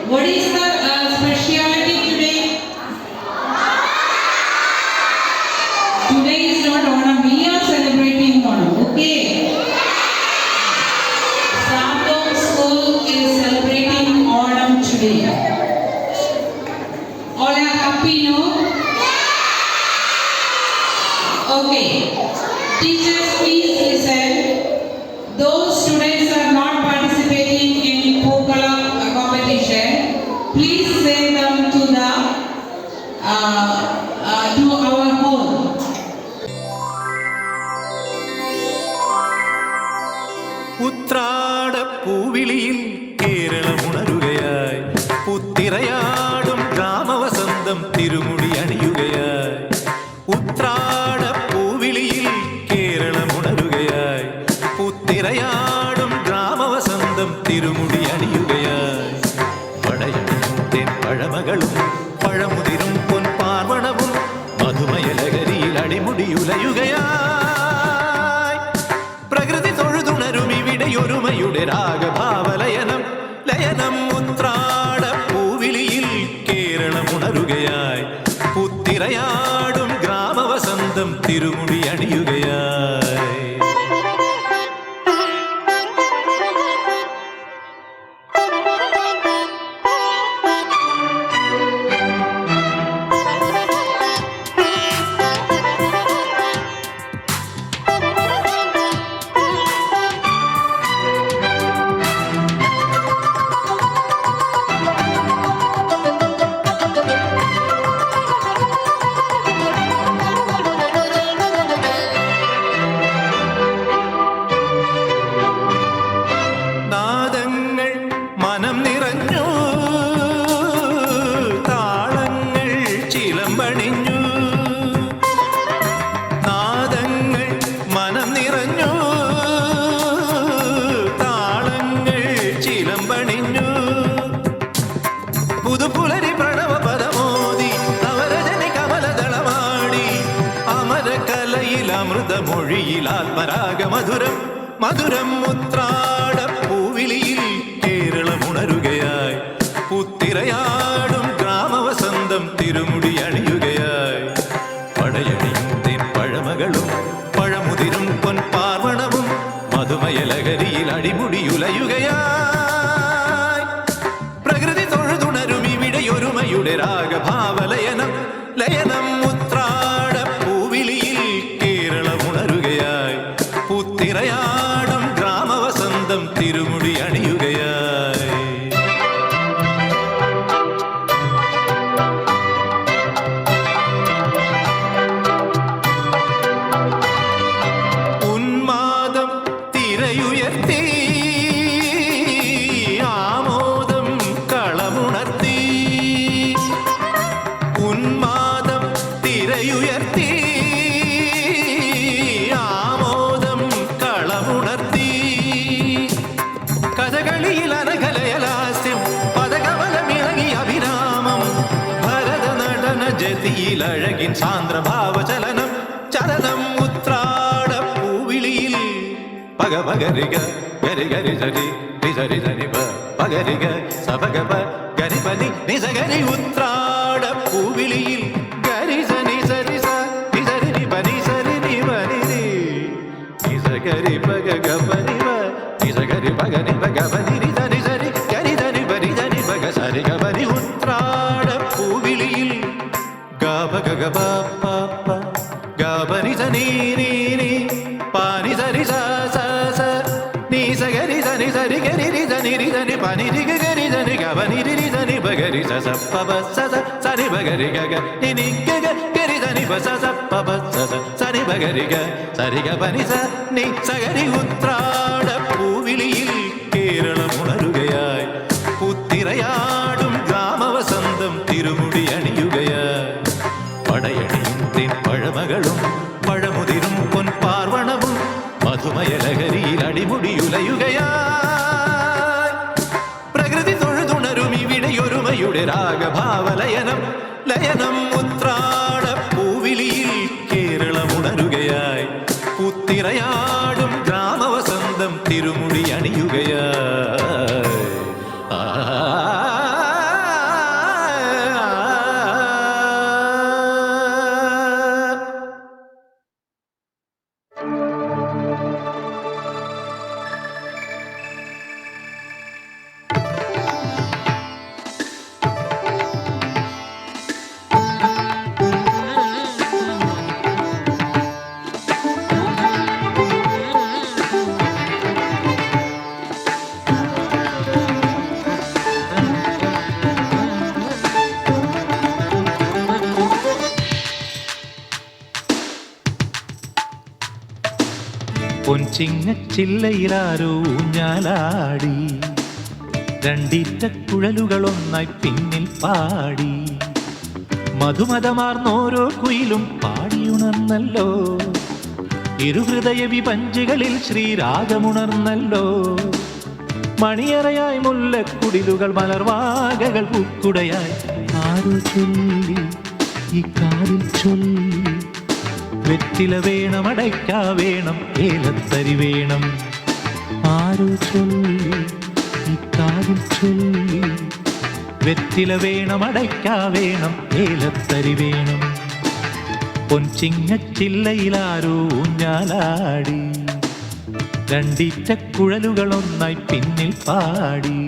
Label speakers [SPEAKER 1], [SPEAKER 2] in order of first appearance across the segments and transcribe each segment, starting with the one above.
[SPEAKER 1] What is the speciality today? Today is not Onam. We are celebrating Onam. Okay. Sandom School is celebrating Onam today. All are happy, no? Okay. Teachers, please listen. Those students are not participating in Pokala competition. Please send them to our hall.
[SPEAKER 2] ഉത്രാടപ്പൂവിളിയിൽ കേരളമുണരുകയായി പുത്തിരയാടും ഗ്രാമവസന്തം തിരുമുടി അണിയുകയായി. ഉത്രാടപ്പൂവിളിയിൽ കേരളമുണരുകയായി പുത്തിരയാടും ഗ്രാമവസന്തം തിരുമുടി അണിയുകയായി. പടയണിയും തെൻ പഴമകളും പഴമുതിരും പൊൻപാർവണവും മധുമയലകരിയിൽ അടിമുടിയുലയുകയായി. പ്രകൃതി തൊഴുതുണരും ഇവിടെയൊരുമയുടെ രാഗഭാവലയനം ലയനം. ഉത്രാടപ്പൂവിളിയിൽ കേരളമുണരുകയായി പുത്തിരയാടും ഗ്രാമവസന്തം തിരുമുടി അണിയുകയായി. നാദങ്ങൾ മനം നിറഞ്ഞു, താളങ്ങൾ ചിലമ്പണിഞ്ഞു. നാദങ്ങൾ മനം നിറഞ്ഞു, താളങ്ങൾ ചിലമ്പണിഞ്ഞു. പുതുപുലരി പ്രണവ പദമോദി നവരജനി കമലദളമാടി. അമരകലയിൽ അമൃതമൊഴിയിൽ ആത്മരാഗമധുരം മധുരം. ഉത്രാടപ്പൂവിളിയിൽ കേരളമുണരുകയായി പുത്തിരയാടും ഗ്രാമവസന്തം തിരുമുടി അണിയുകയായി. പടയണിയും തെൻ പഴമകളും പഴമുതിരും പൊൻപാർവണവും മധുമയലകരിയിൽ അടിമുടിയുലയുകയായി. പ്രകൃതി തൊഴുതുണരും ഇവിടെയൊരുമയുടെ രാഗഭാവലയനം ലയനം. ഉത്രാടപ്പൂവിളിയിൽ കേരളമുണരുകയായി പുത്തിരയാടും ഗ്രാമവസന്തം തിരുമുടി അണിയുകയായി. ഉന്മാദം തിരയുയർത്തി ആമോദം കളമുണർത്തി. ഉന്മാദം തിരയുയർത്തി ആമോദം കളമുണർത്തി. കഥകളിയിൽ അനഘലയലാസ്യം പദകമലമിറങ്ങി അഭിരാമം. ഭരതനടന ജതിയിൽ അഴകിൻ സാന്ദ്രഭാവചലനം ചലനം. ഉത്രാടപ്പൂവിളിയിൽ പഗപഗരിക ഗരി ഗരി സരി നിസരി സരി പഗരിക സപഗപ ഗരി പനി നിസഗരി. ഉത്രാടപ്പൂവിളിയിൽ ഗരി സനി സരി സ നിസരി നി പനി സരി നി പനി നി നിസഗരി പഗ ഗപനി വ നിസഗരി പഗനി പഗ പനി നി സരി സരി ഗരി ധനി പനി ധനി പഗ സരി ഗപനി. ഉത്രാടപ്പൂവിളിയിൽ ഗപ ഗഗ പ പ പ ഗപനി സനി നി നി പാനി സരി സ സ സ നി സഗരി സനി സരി ഗരി രി ധനി രി ധനി പനി രി ഗരി ധനി ഗപനി രി രി ധനി പഗരി സ സ പ പ സ സ സനി പഗരി ഗഗ നി നി ഗഗ ഗരി ധനി പ സ സ പ പ സ സ സനി പഗരി ഗ സരി ഗ പനി സ നി സഗരി. ഉത്രാടപ്പൂവിളിയിൽ കേരളമുണരുകയായി പുത്തിരയാടും ഗ്രാമവസന്തം തിരുമുടി അണിയുകയായി. പടയണിയും തെൻ പഴമകളും പഴമുതിരും പൊൻപാർവണവും മധുമയലകരിയിൽ അടിമുടിയുലയുകയായി. പ്രകൃതി തൊഴുതുണരും ഇവിടെയൊരുമയുടെ രാഗഭാവലയനം ലയനം. ഉത്രാടപ്പൂവിളിയിൽ കേരളമുണരുകയായി പുത്തിരയാടും ഗ്രാമവസന്തം തിരുമുടി അണിയുകയായി. പൊൻചിങ്ങച്ചില്ലയിലാരോ ഊഞ്ഞാലാടി, രണ്ടിറ്റ കുഴലുകളൊന്നായി പിന്നിൽ പാടി, മധുമതമാർന്നോരോ കുയിലും പാടിയുണർന്നല്ലോ, ഇരുഹൃദയ വിപഞ്ചികളിൽ ശ്രീരാഗമുണർന്നല്ലോ. മണിയറയായി മുല്ലക്കുടിലുകൾ മലർവാകകൾ പൂക്കുടയായി, ആരോ ചൊല്ലി ഈ കാതിൽ ചൊല്ലി, വെറ്റില വേണം അടയ്ക്ക വേണം ഏലത്തരി വേണം. ആരോ ചൊല്ലി ഈ കാതിൽ ചൊല്ലി, വെറ്റില വേണം അടയ്ക്ക വേണം ഏലത്തരി വേണം. പൊൻചിങ്ങച്ചില്ലയിലാരോ ഊഞ്ഞാലാടി, രണ്ടിറ്റ കുഴലുകളൊന്നായി പിന്നിൽ പാടി.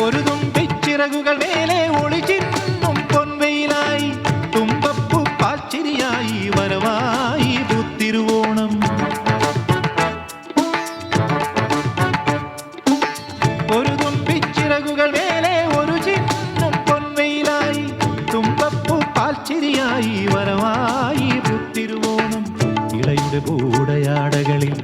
[SPEAKER 2] ഒരു തുമ്പിച്ചിറകുകൾ മേലെ ഒളിച്ചിന്നും പൊൻവെയിലായി, തുമ്പപ്പൂ പാൽച്ചിരിയായി വരവായി പൂത്തിരുവോണം. ഒരു തുമ്പിച്ചിറകുകൾ മേലെ ഒരു ചിന്നും പൊൻവെയിലായി, തുമ്പപ്പൂ പാൽച്ചിരിയായി വരവായി പൂത്തിരുവോണം. ഇളയുടെ പൂടയാടകളിൽ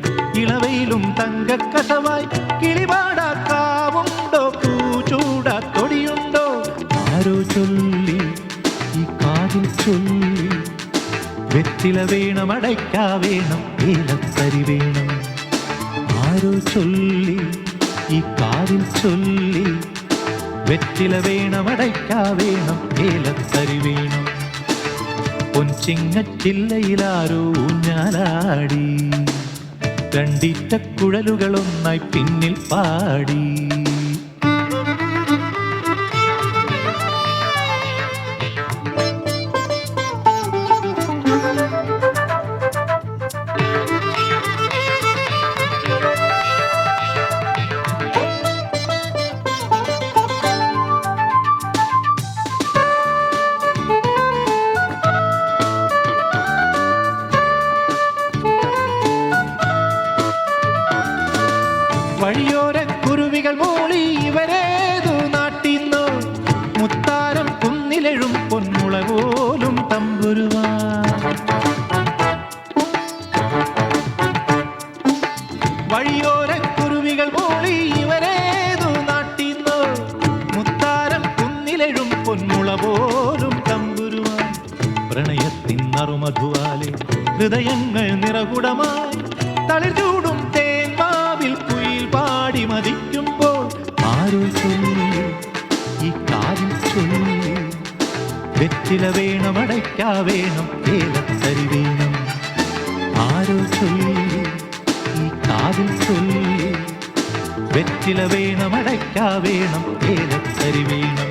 [SPEAKER 2] ഇളവയിലും തങ്കക്കസവായി, കിളിപാടാക്കാവുണ്ടോ പൂച്ചൂടാ തൊടിയുണ്ടോ. ആരോ ചൊല്ലി ഈ കാതിൽ ചൊല്ലി, വെറ്റില വേണം അടയ്ക്ക വേണം ഏലത്തരി വേണം. ആരോ ചൊല്ലി ഈ കാതിൽ ചൊല്ലി, വെറ്റില വേണം അടയ്ക്ക വേണം ഏലത്തരി വേണം. പൊൻചിങ്ങച്ചില്ലയിലാരോ ഊഞ്ഞാലാടി, രണ്ടിറ്റ കുഴലുകളൊന്നായി പിന്നിൽ പാടി. വഴിയോര കുരുവികൾ മൂളി ഇവരേതു നാട്ടിന്നോ, മുത്താരം കുന്നിലെഴും പൊന്മുള പോലും തമ്പുരുവാ. വഴിയോര കുരുവികൾ മൂളി ഇവരേതു നാട്ടിന്നോ, മുത്താരം കുന്നിലെഴും പൊന്മുള പോലും തമ്പുരുവാ. പ്രണയത്തിൻ നറുമധുവാലെ ഹൃദയങ്ങൾ നിറകുടമായി, തളിർ ചൂടും തേന്മാവിൽ കുയിൽ പാടി മതിക്കുമ്പോൾ. ആരോ ചൊല്ലി ഈ കാതിൽ ചൊല്ലി, വെറ്റില വേണം അടയ്ക്ക വേണം ഏലത്തരി വേണം. ആരോ ചൊല്ലി ഈ കാതിൽ ചൊല്ലി, വെറ്റില വേണം അടയ്ക്ക വേണം ഏലത്തരി വേണം.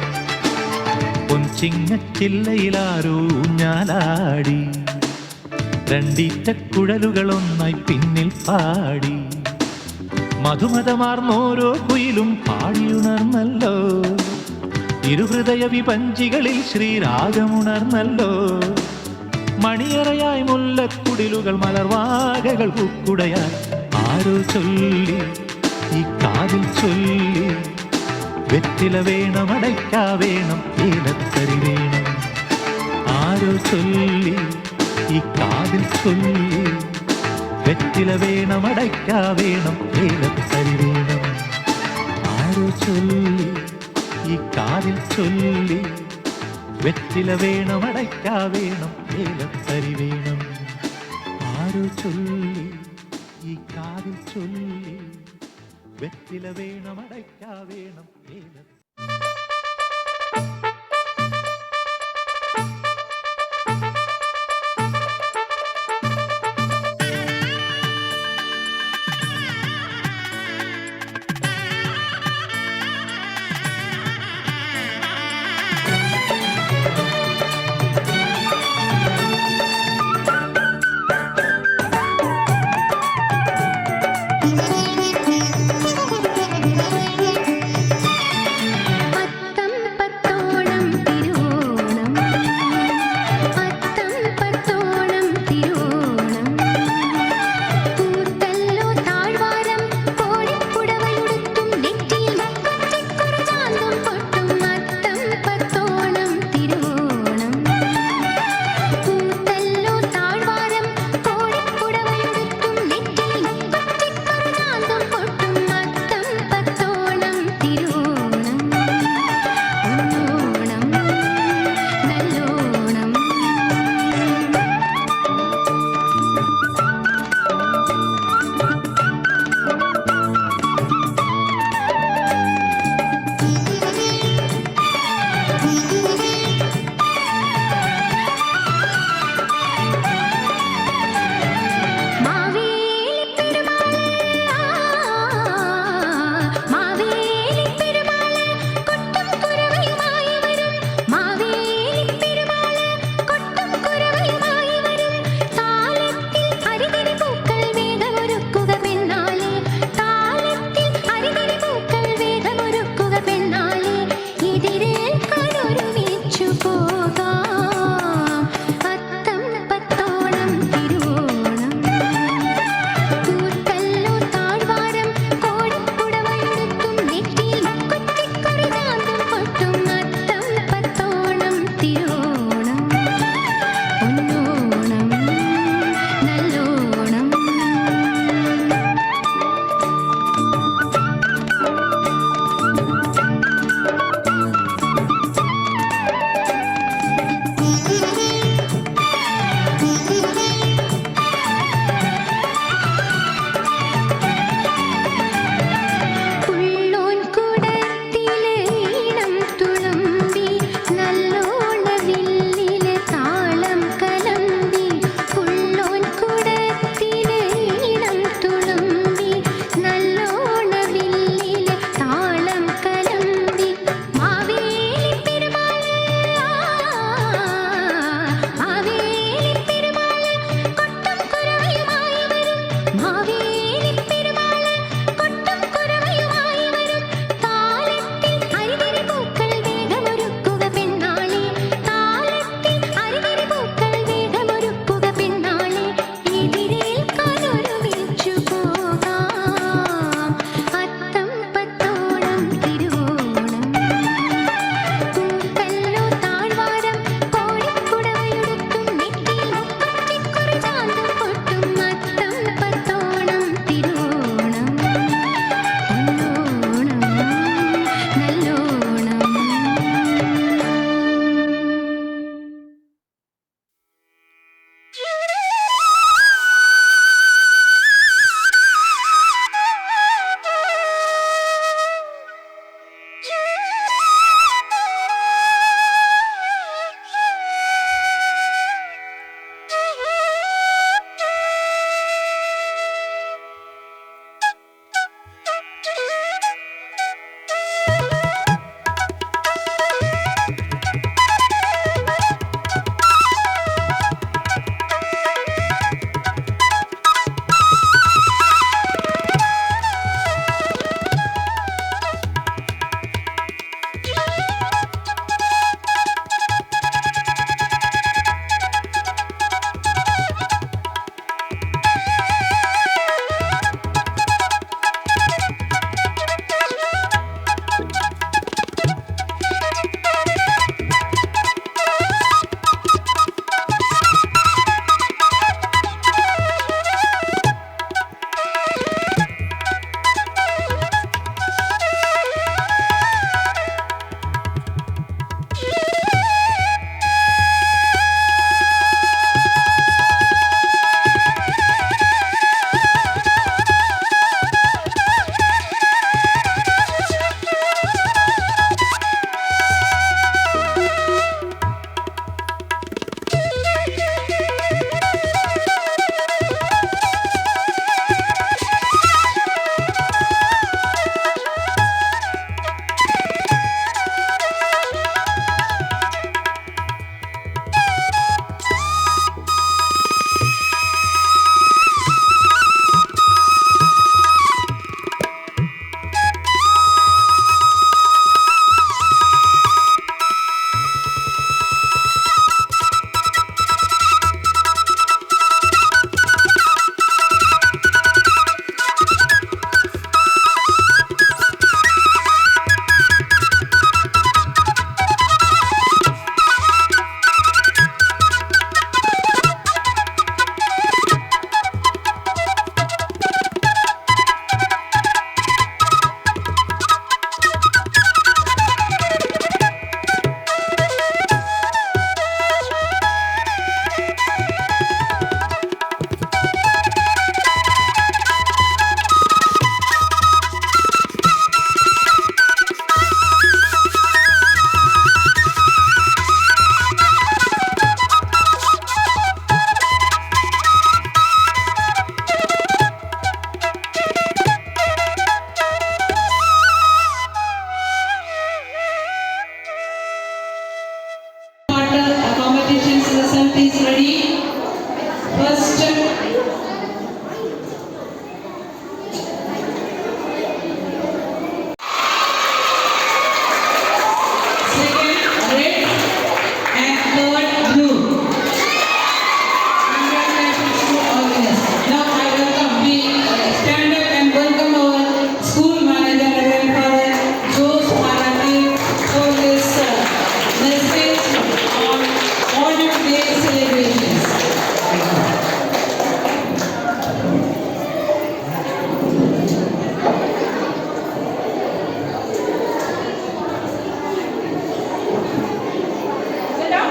[SPEAKER 2] പൊൻചിങ്ങച്ചില്ലയിലാരോ ഊഞ്ഞാലാടി, രണ്ടിറ്റ കുഴലുകളൊന്നായി പിന്നിൽ പാടി, മധുമതമാർന്നോരോ കുയിലും പാടിയുണർന്നല്ലോ, ഇരുഹൃദയ വിപഞ്ചികളിൽ ശ്രീരാഗമുണർന്നല്ലോ. മണിയറയായി മുല്ലക്കുടിലുകൾ മലർവാകകൾ പൂക്കുടയായി, ആരോ ചൊല്ലി ഈ കാതിൽ ചൊല്ലി, വെറ്റില വേണം അടയ്ക്ക വേണം ഏലത്തരി വേണം. ആരോ ചൊല്ലി ഈ കാതിൽ ചൊല്ലി, വെറ്റില വേണം അടയ്ക്ക വേണം ഏലത്തരി വേണം. ആരോ ചൊല്ലി ഈ കാതിൽ ചൊല്ലി, വെറ്റില വേണം അടയ്ക്ക വേണം ഏലത്തരി വേണം. ആരോ ചൊല്ലി ഈ കാതിൽ ചൊല്ലി, വെറ്റില വേണം അടയ്ക്ക വേണം ഏലത്തരി.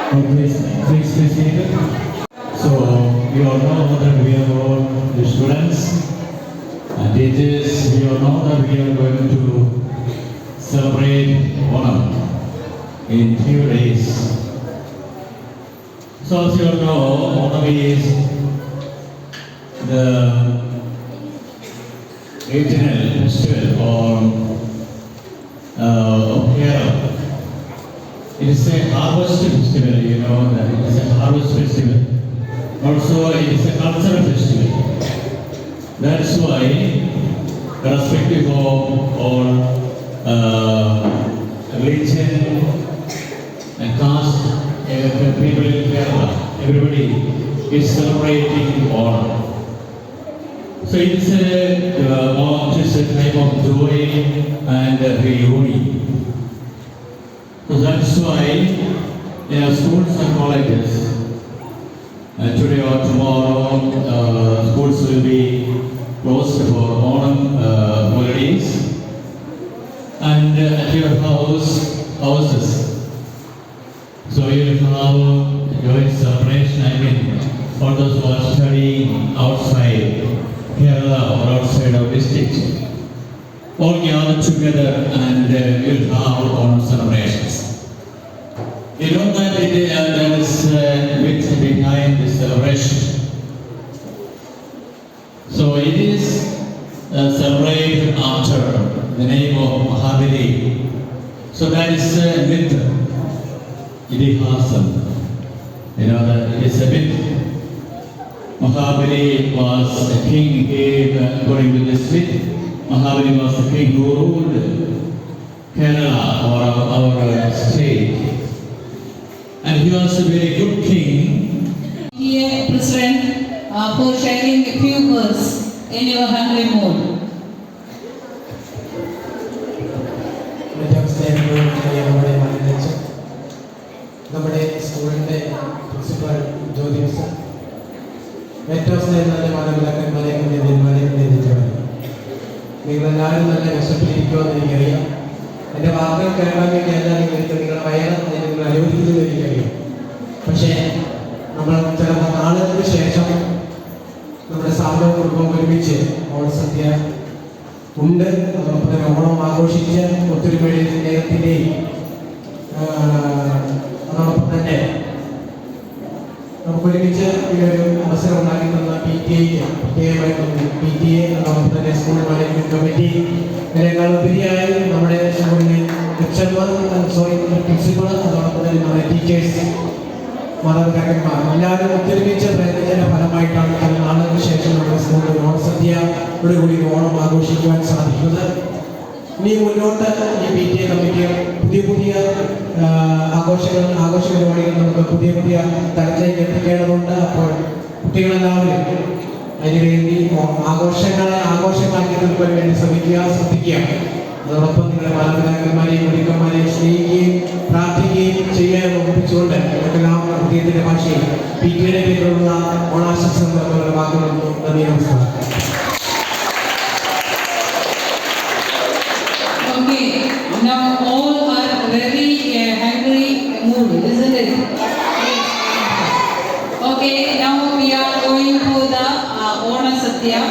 [SPEAKER 3] Please be seated. So, you all know that we are all the students and teachers. We all know that we are going to celebrate Onam in few days. So, as you all know, Onam is the regional festival of Kerala. It is a harvest festival, you know, that it is a harvest festival. Also, it is a cultural festival. That's why, irrespective of all religion and caste, people in Kerala, everybody is celebrating Onam. So it is a type of joy and reunion. So that's why in our schools and colleges, today or tomorrow, schools will be closed for Onam holidays. And at your houses, so you will have joint celebration. I mean, for those who are studying outside Kerala or outside our district, all gather together and we'll have Onam celebrations. You know that there is a bit behind this celebration. So it is celebrated after the name of Mahabali. So that is a myth. Idihasam. You know that it is a myth. Mahabali was a king, according to this myth. Mahabali was the king who ruled Kerala or our state. And he was a very good king.
[SPEAKER 1] Dear President, for sharing a few words in your hungry mood.
[SPEAKER 4] നമ്മുടെ സ്കൂളിൻ്റെ principal ജ്യോതി mister, ഏറ്റവും സ്നേഹമുള്ള മാതാപിതാക്കന്മാരെ നിങ്ങളെല്ലാവരും നല്ല വിശപ്പിലിരിക്കുമെന്ന് എനിക്കറിയാം. എൻ്റെ വാക്കുകൾ കേൾക്കാൻ വേണ്ടി എല്ലാവരും നിങ്ങളുടെ വയറ് നിങ്ങൾ അനുവദിക്കുന്നത് എനിക്കറിയാം. പക്ഷേ നമ്മൾ ചില നാളുകൾക്ക് ശേഷം നമ്മുടെ സാമ്പത്തിക കുടുംബം ഒരുമിച്ച് ഓണസദ്യ ഉണ്ട്. അതോടൊപ്പം തന്നെ ഓണം ആഘോഷിച്ച് ഒത്തൊരുമയുടെ സ്നേഹത്തിൻ്റെയും അതോടൊപ്പം തന്നെ നമുക്കൊരുമിച്ച് ഇതിനൊരു അവസരം ഉണ്ടാക്കി തന്ന PTA പ്രത്യേകമായിട്ട് PTA അതോടൊപ്പം തന്നെ സ്കൂൾ മാനേജ്മെന്റ് കമ്മിറ്റി ഇതിനേക്കാളുപരിയായി നമ്മുടെ സ്കൂളിലെ പ്രിൻസിപ്പൾ അതോടൊപ്പം തന്നെ നമ്മുടെ ടീച്ചേഴ്സ് മാതാപിതാക്കന്മാർ എല്ലാവരും ഒത്തൊരുമിച്ച് പ്രയത്നത്തിന്റെ ഫലമായിട്ടാണ് പല നാളുകൾക്ക് ശേഷം നമ്മുടെ സ്കൂളിൽ ഓണസദ്യയോട് കൂടി ഓണം ആഘോഷിക്കുവാൻ സാധിക്കുന്നത്. ഇനി മുന്നോട്ട് ഈ PTA കമ്മിറ്റി പുതിയ ആഘോഷ പരിപാടികൾ നമുക്ക് പുതിയ തലത്തിലേക്ക് എത്തിക്കേണ്ടതുണ്ട്. അപ്പോൾ കുട്ടികളെല്ലാവരും അതിനുവേണ്ടി ആഘോഷമാക്കി തീർക്കാൻ വേണ്ടി ശ്രദ്ധിക്കുക. അതോടൊപ്പം നിങ്ങളുടെ മാതാപിതാക്കന്മാരെയും ഗുരുക്കന്മാരെയും സ്നേഹിക്കുകയും പ്രാർത്ഥിക്കുകയും ചെയ്യാൻ ഓർമ്മിപ്പിച്ചുകൊണ്ട് നമുക്കെല്ലാം ഹൃദയത്തിന്റെ ഭാഷയിൽ PTA പേരിലുള്ള ഓണാശംസകൾ വാക്കുകളൊന്നും നന്ദി, നമസ്കാരം.
[SPEAKER 1] Okay, now all are very hungry mood, isn't it? Okay, now we are going for the Ona Satya,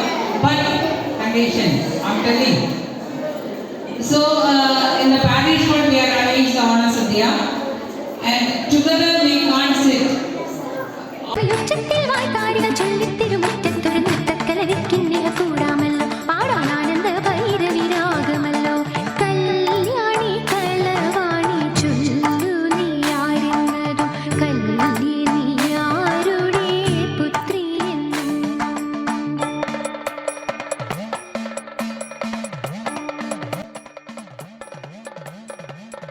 [SPEAKER 1] but condition, I'm telling.